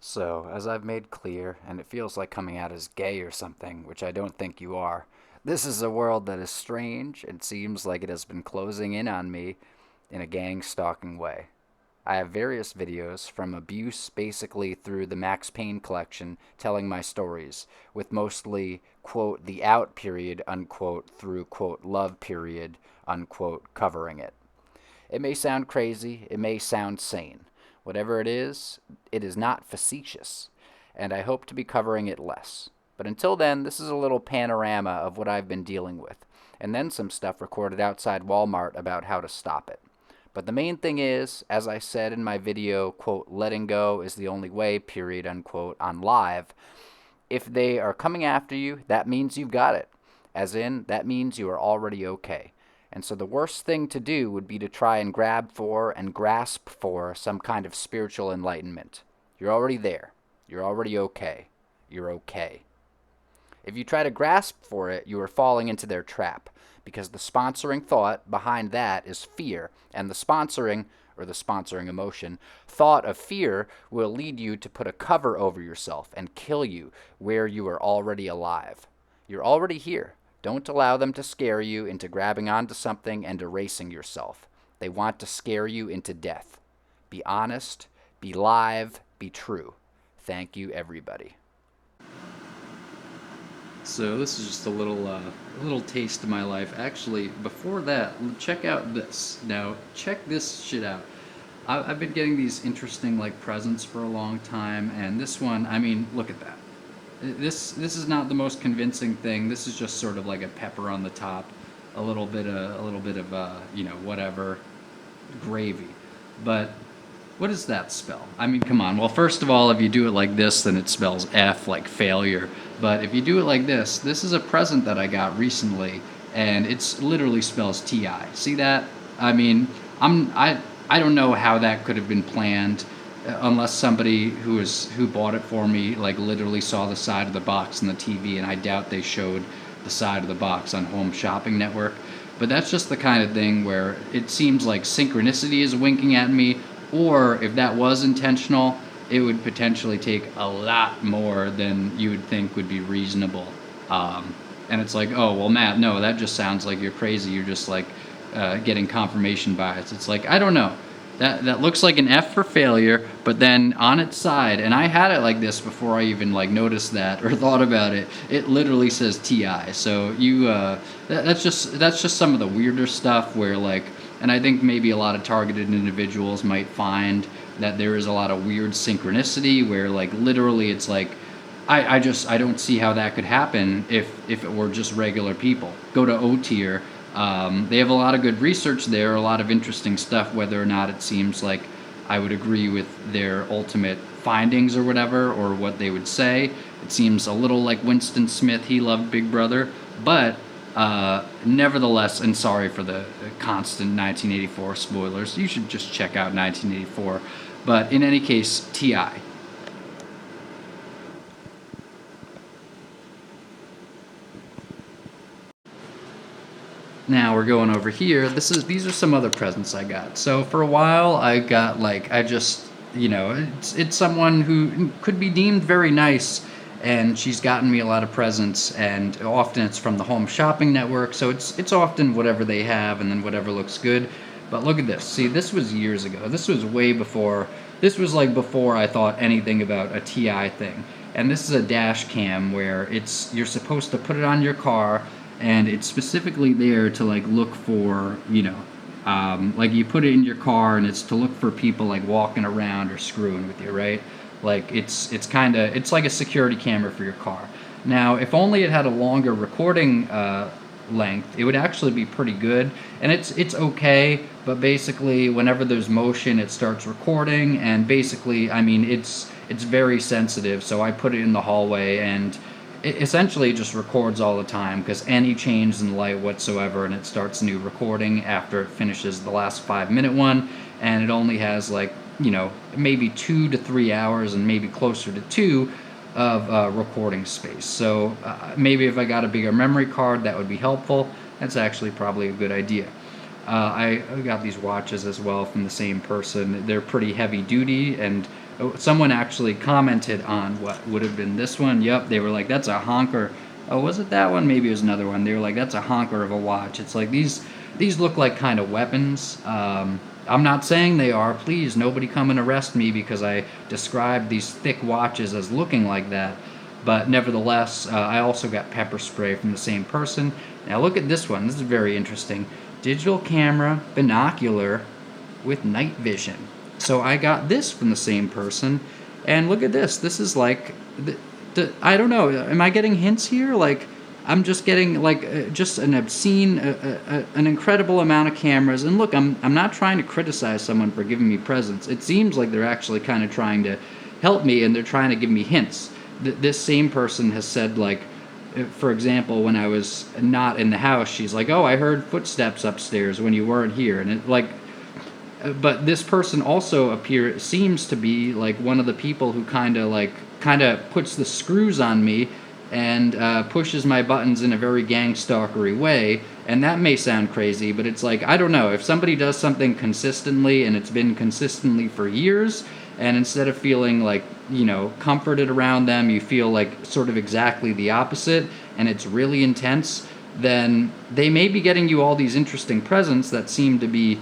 So, as I've made clear, and it feels like coming out as gay or something, which I don't think you are, this is a world that is strange and seems like it has been closing in on me in a gang stalking way. I have various videos from abuse basically through the Max Payne collection telling my stories, with mostly, quote, the out period, unquote, through, quote, love period, unquote, covering it. It may sound crazy, it may sound sane. Whatever it is not facetious, and I hope to be covering it less. But until then, this is a little panorama of what I've been dealing with, and then some stuff recorded outside Walmart about how to stop it. But the main thing is, as I said in my video, quote, letting go is the only way, period, unquote, on live, if they are coming after you, that means you've got it. As in, that means you are already okay. And so the worst thing to do would be to try and grab for and grasp for some kind of spiritual enlightenment. You're already there. You're already okay. You're okay. If you try to grasp for it, you are falling into their trap, because the sponsoring thought behind that is fear, and the sponsoring emotion, thought of fear will lead you to put a cover over yourself and kill you where you are already alive. You're already here. Don't allow them to scare you into grabbing onto something and erasing yourself. They want to scare you into death. Be honest, be live, be true. Thank you, everybody. So this is just a little taste of my life. Actually, before that, check out this. Now, check this shit out. I've been getting these interesting like presents for a long time, and this one, I mean, look at that. This is not the most convincing thing. This is just sort of like a pepper on the top, a little bit of whatever gravy. But what does that spell? I mean, come on. Well, first of all, if you do it like this, then it spells F, like failure. But if you do it like this is a present that I got recently, and it's literally spells TI. See that? I mean, I don't know how that could have been planned, unless somebody who bought it for me like literally saw the side of the box on the TV, and I doubt they showed the side of the box on Home Shopping Network. But that's just the kind of thing where it seems like synchronicity is winking at me, or if that was intentional, it would potentially take a lot more than you would think would be reasonable. And it's like, oh, well, Matt, no, that just sounds like you're crazy. You're just like getting confirmation bias. It's like, I don't know. That looks like an F for failure, but then on its side, and I had it like this before I even like noticed that or thought about it. It literally says TI. So that's just some of the weirder stuff where like, and I think maybe a lot of targeted individuals might find that there is a lot of weird synchronicity where like literally it's like I don't see how that could happen if it were just regular people. Go to O tier. They have a lot of good research there, a lot of interesting stuff, whether or not it seems like I would agree with their ultimate findings or whatever, or what they would say. It seems a little like Winston Smith, he loved Big Brother, but nevertheless, and sorry for the constant 1984 spoilers, you should just check out 1984, but in any case, TI. Now we're going over here. These are some other presents I got. So for a while I got like it's someone who could be deemed very nice, and she's gotten me a lot of presents, and often it's from the Home Shopping Network, so it's often whatever they have and then whatever looks good. But look at this. See, this was years ago. This was way before. This was like before I thought anything about a TI thing. And this is a dash cam where you're supposed to put it on your car, and it's specifically there to like look for like you put it in your car and it's to look for people like walking around or screwing with you, right? Like it's like a security camera for your car. Now, if only it had a longer recording length, it would actually be pretty good. And it's okay, but basically whenever there's motion, it starts recording, and basically, I mean, it's very sensitive. So I put it in the hallway, and it essentially just records all the time, because any change in light whatsoever and it starts a new recording after it finishes the last 5 minute one, and it only has like maybe 2 to 3 hours and maybe closer to 2 of recording space. So maybe if I got a bigger memory card, that would be helpful. That's actually probably a good idea. I got these watches as well from the same person. They're pretty heavy duty, and someone actually commented on what would have been this one. Yep, they were like, that's a honker. Oh, was it that one? Maybe it was another one. They were like, that's a honker of a watch. It's like these look like kind of weapons. I'm not saying they are. Please, nobody come and arrest me because I described these thick watches as looking like that. But nevertheless, I also got pepper spray from the same person. Now look at this one. This is very interesting. Digital camera, binocular with night vision. So I got this from the same person. And look at this. This is like, I don't know. Am I getting hints here? Like, I'm just getting like just an obscene, an incredible amount of cameras. And look, I'm not trying to criticize someone for giving me presents. It seems like they're actually kind of trying to help me, and they're trying to give me hints. This same person has said, like, for example, when I was not in the house, she's like, "Oh, I heard footsteps upstairs when you weren't here," and it like. But this person also seems to be like one of the people who kind of puts the screws on me and pushes my buttons in a very gangstalkery way. And that may sound crazy, but it's like, I don't know, if somebody does something consistently and it's been consistently for years, and instead of feeling like, comforted around them, you feel like sort of exactly the opposite, and it's really intense, then they may be getting you all these interesting presents that seem to be,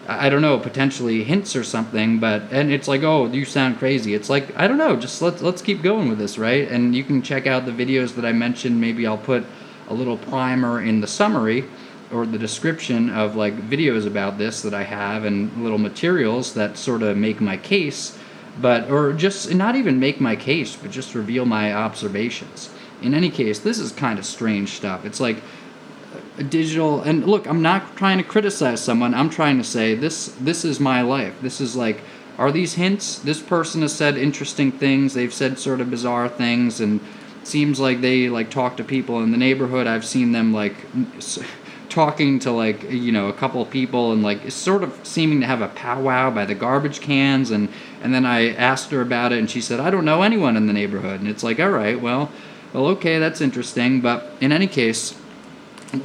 I don't know, potentially hints or something. And it's like, oh, you sound crazy. It's like, I don't know, just let's keep going with this, right? And you can check out the videos that I mentioned. Maybe I'll put a little primer in the summary or the description of like videos about this that I have, and little materials that sort of make my case, or just not even make my case, but just reveal my observations. In any case, this is kind of strange stuff. It's like digital, and look, I'm not trying to criticize someone. I'm trying to say this is my life. This is like, are these hints? This person has said interesting things. They've said sort of bizarre things, and it seems like they like talk to people in the neighborhood. I've seen them like talking to like a couple of people, and like sort of seeming to have a powwow by the garbage cans, and then I asked her about it, and she said, I don't know anyone in the neighborhood. And it's like, all right, well okay, that's interesting. But in any case,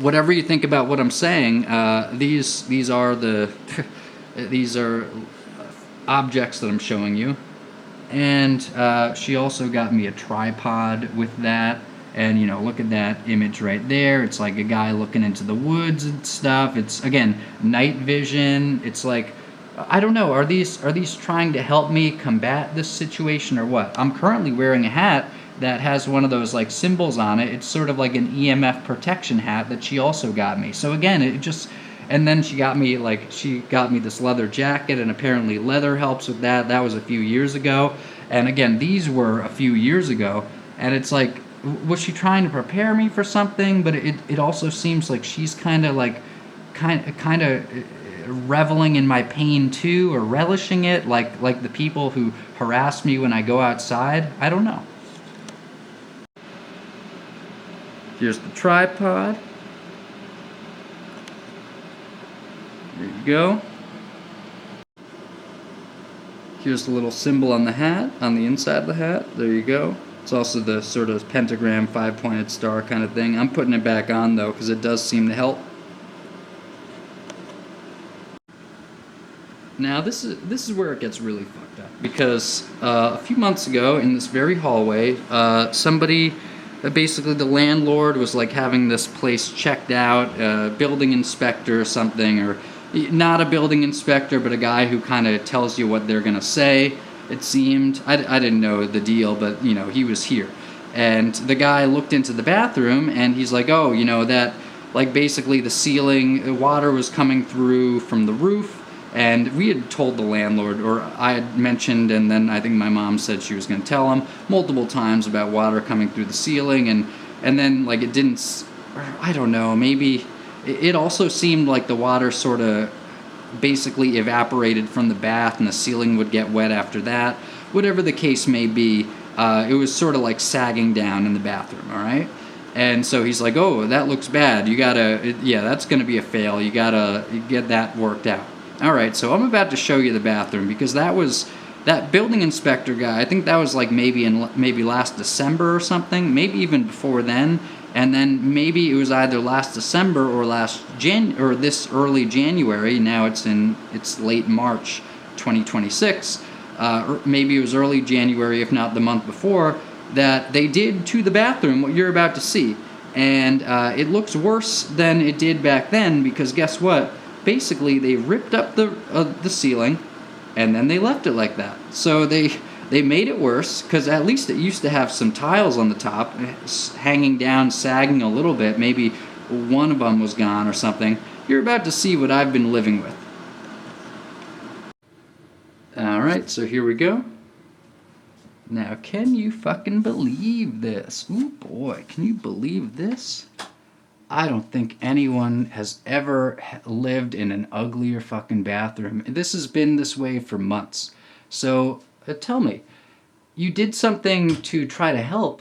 whatever you think about what I'm saying, these are these are objects that I'm showing you. And she also got me a tripod with that. And look at that image right there. It's like a guy looking into the woods and stuff. It's again night vision. It's like, I don't know. Are these trying to help me combat this situation or what? I'm currently wearing a hat that has one of those like symbols on it. It's sort of like an EMF protection hat that she also got me. So again, and then she got me this leather jacket, and apparently leather helps with that. That was a few years ago. And again, these were a few years ago. And it's like, was she trying to prepare me for something? But it also seems like she's kind of reveling in my pain too, or relishing it, like the people who harass me when I go outside. I don't know. Here's the tripod. There you go. Here's the little symbol on the hat, on the inside of the hat. There you go. It's also the sort of pentagram, 5-pointed star kind of thing. I'm putting it back on though, because it does seem to help. Now this is where it gets really fucked up, because a few months ago in this very hallway, somebody, basically the landlord was like having this place checked out, building inspector or something, or not a building inspector, but a guy who kind of tells you what they're gonna say. It seemed, I didn't know the deal, but he was here, and the guy looked into the bathroom, and he's like, oh, that like basically the ceiling, water was coming through from the roof. And we had told the landlord, or I had mentioned, and then I think my mom said she was going to tell him multiple times about water coming through the ceiling, and then like it didn't, I don't know, maybe it also seemed like the water sort of basically evaporated from the bath, and the ceiling would get wet after that. Whatever the case may be, it was sort of like sagging down in the bathroom, all right? And so he's like, oh, that looks bad. That's going to be a fail. You got to get that worked out. All right, so I'm about to show you the bathroom, because that building inspector guy, I think that was like maybe last December or something, maybe even before then, and then maybe it was either last December or or this early January. Now it's late March 2026. maybe it was early January, if not the month before, that they did to the bathroom what you're about to see. And it looks worse than it did back then, because guess what? Basically, they ripped up the ceiling, and then they left it like that. So they made it worse, because at least it used to have some tiles on the top, hanging down, sagging a little bit. Maybe one of them was gone or something. You're about to see what I've been living with. Alright, so here we go. Now, can you fucking believe this? Ooh boy, can you believe this? I don't think anyone has ever lived in an uglier fucking bathroom. This has been this way for months. So, tell me, you did something to try to help,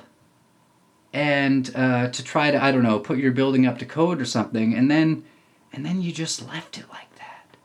and to try to, I don't know, put your building up to code or something, and then you just left it like that.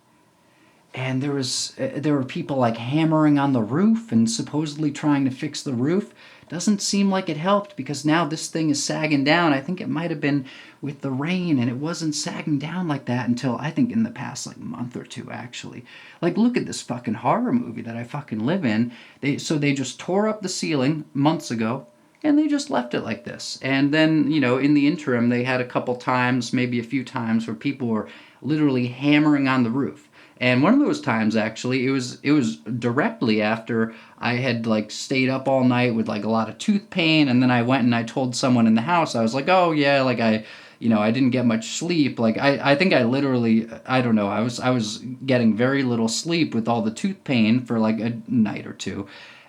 And there were people like hammering on the roof and supposedly trying to fix the roof. Doesn't seem like it helped, because now this thing is sagging down. I think it might have been with the rain, and it wasn't sagging down like that until I think in the past like month or two, actually. Like, look at this fucking horror movie that I fucking live in. They just tore up the ceiling months ago, and they just left it like this. And then, in the interim, they had a couple times, maybe a few times, where people were literally hammering on the roof. And one of those times, actually, it was directly after I had like stayed up all night with like a lot of tooth pain, and then I went and I told someone in the house. I was like, oh yeah, like I didn't get much sleep. Like I think I literally, I don't know, I was getting very little sleep with all the tooth pain for like a night or two.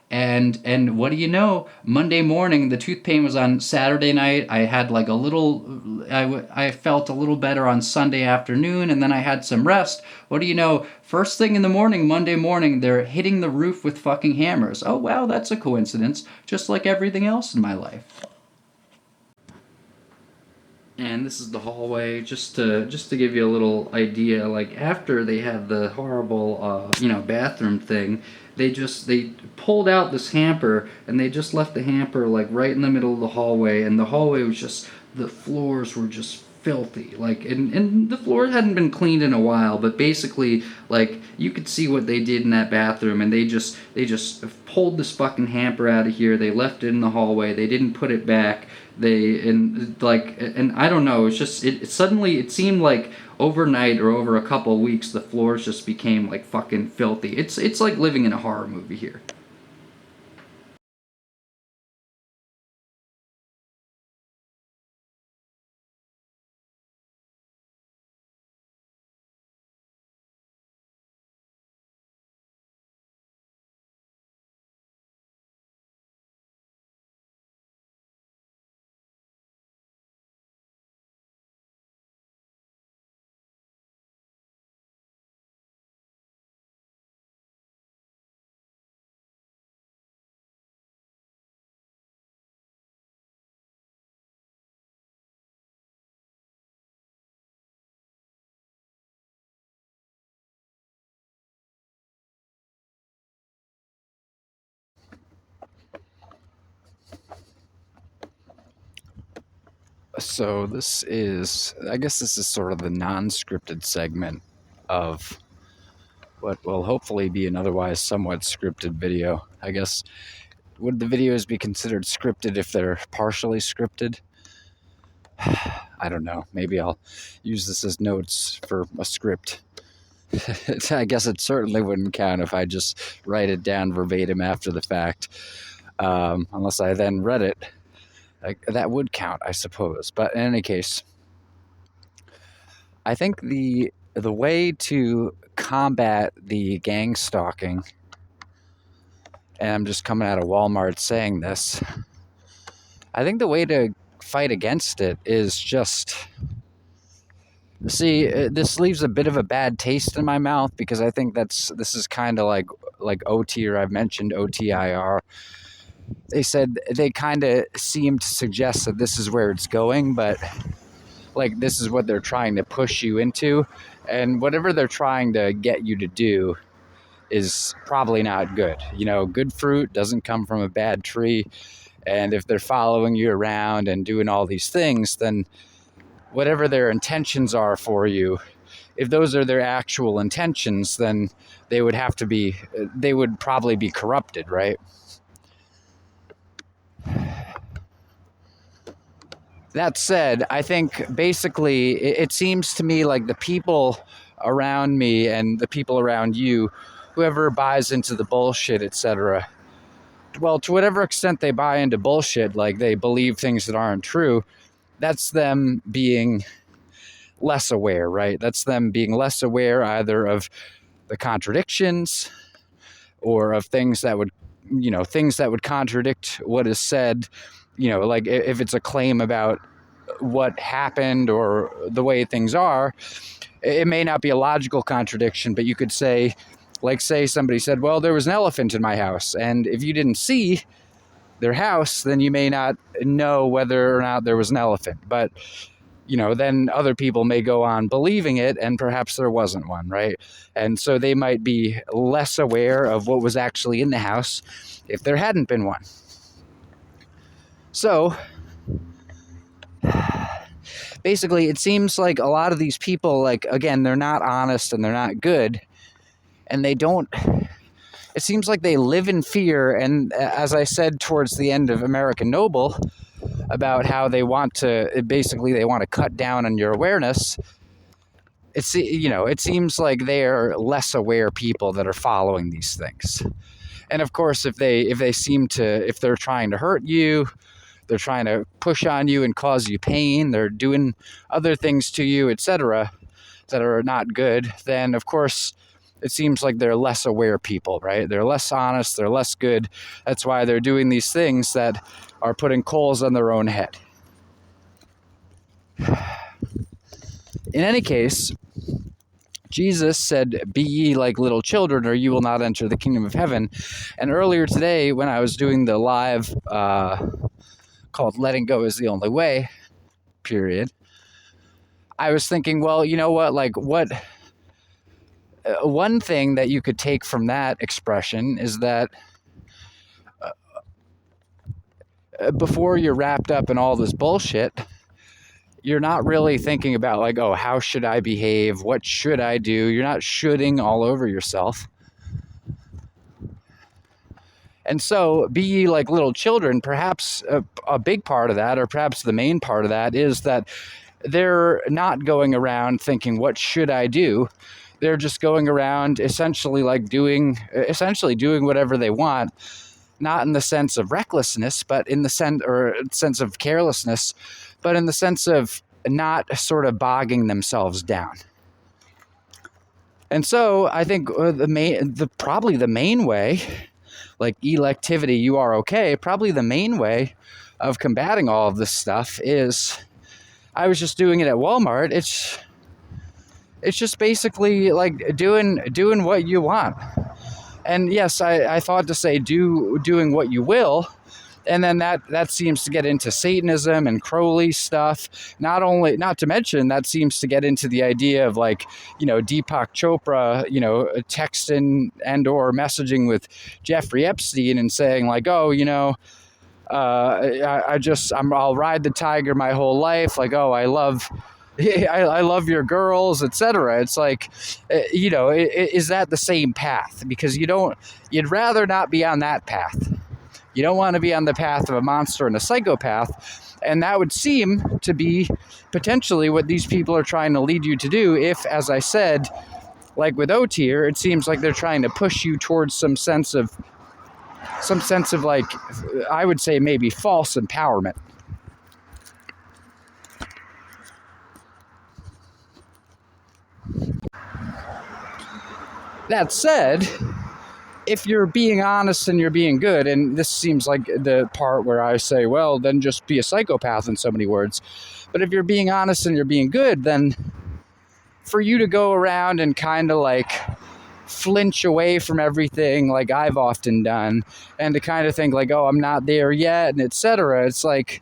And what do you know? Monday morning, the tooth pain was on Saturday night. I had like a little, I felt a little better on Sunday afternoon, and then I had some rest. What do you know? First thing in the morning, Monday morning, they're hitting the roof with fucking hammers. Oh wow, that's a coincidence. Just like everything else in my life. And this is the hallway, just to give you a little idea. Like, after they had the horrible bathroom thing, they pulled out this hamper, and they just left the hamper like right in the middle of the hallway. And the hallway was just, the floors were just filthy, like, and the floor hadn't been cleaned in a while, but basically, like, you could see what they did in that bathroom. And they just pulled this fucking hamper out of here. They left it in the hallway. They didn't put it back. And I don't know, it's just, it suddenly, it seemed like overnight or over a couple of weeks, the floors just became like fucking filthy. It's like living in a horror movie here. So I guess this is sort of the non-scripted segment of what will hopefully be an otherwise somewhat scripted video. I guess, would the videos be considered scripted if they're partially scripted? I don't know. Maybe I'll use this as notes for a script. I guess it certainly wouldn't count if I just write it down verbatim after the fact, unless I then read it. That would count, I suppose. But in any case, I think the way to combat the gang stalking, and I'm just coming out of Walmart saying this, I think the way to fight against it is just, see, this leaves a bit of a bad taste in my mouth, because I think this is kind of like OT, or I've mentioned OTIR. They said they kind of seem to suggest that this is where it's going, but like, this is what they're trying to push you into, and whatever they're trying to get you to do is probably not good. Good fruit doesn't come from a bad tree, and if they're following you around and doing all these things, then whatever their intentions are for you if those are their actual intentions, then they would probably be corrupted, right? That said, I think basically it seems to me like the people around me and the people around you, whoever buys into the bullshit, etc., well, to whatever extent they buy into bullshit, like they believe things that aren't true, that's them being less aware, right? That's them being less aware either of the contradictions or of things that would, things that would contradict what is said, like if it's a claim about what happened or the way things are, it may not be a logical contradiction, but you could say, like, say somebody said, well, there was an elephant in my house. And if you didn't see their house, then you may not know whether or not there was an elephant. But, then other people may go on believing it, and perhaps there wasn't one, right? And so they might be less aware of what was actually in the house if there hadn't been one. So basically, it seems like a lot of these people, like, again, they're not honest and they're not good. And it seems like they live in fear. And as I said towards the end of American Noble, about how they want to cut down on your awareness, it seems like they're less aware people that are following these things. And of course, if they're trying to hurt you, they're trying to push on you and cause you pain, they're doing other things to you, etc., that are not good, then of course it seems like they're less aware people, right? They're less honest, they're less good. That's why they're doing these things that are putting coals on their own head. In any case, Jesus said, be ye like little children, or you will not enter the kingdom of heaven. And earlier today, when I was doing the live called Letting Go is the Only Way, period, I was thinking, well, you know what, one thing that you could take from that expression is that before you're wrapped up in all this bullshit, you're not really thinking about like, oh, how should I behave? What should I do? You're not shoulding all over yourself. And so be ye like little children. Perhaps a big part of that, or perhaps the main part of that, is that they're not going around thinking, what should I do? They're just going around essentially doing whatever they want, not in the sense of recklessness, but in the sense of carelessness, but in the sense of not sort of bogging themselves down. And so I think probably the main way, like electivity, you are okay, probably the main way of combating all of this stuff is, I was just doing it at Walmart. It's just basically like doing what you want. And yes, I thought to say doing what you will, and then that seems to get into Satanism and Crowley stuff. Not to mention that seems to get into the idea of like, Deepak Chopra, texting and or messaging with Jeffrey Epstein and saying like, oh, I'll ride the tiger my whole life. Like, oh, I love your girls, etc. It's like, is that the same path? Because you'd rather not be on that path. You don't want to be on the path of a monster and a psychopath. And that would seem to be potentially what these people are trying to lead you to do. If, as I said, like with O-tier, it seems like they're trying to push you towards some sense of like, I would say maybe false empowerment. That said, if you're being honest and you're being good, and this seems like the part where I say, well, then just be a psychopath in so many words. But if you're being honest and you're being good, then for you to go around and kind of like flinch away from everything like I've often done, and to kind of think like, oh, I'm not there yet, and etc. It's like,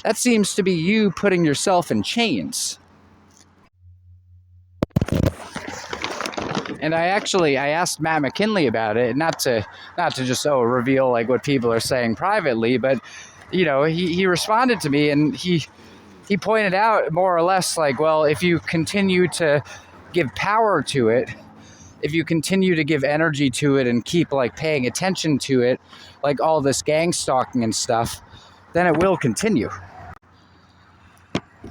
that seems to be you putting yourself in chains. And I asked Matt McKinley about it, not to just reveal like what people are saying privately, but he responded to me, and he he pointed out more or less like, well, if you continue to give power to it, if you continue to give energy to it and keep like paying attention to it, like all this gang stalking and stuff, then it will continue.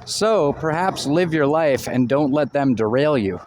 So perhaps live your life and don't let them derail you.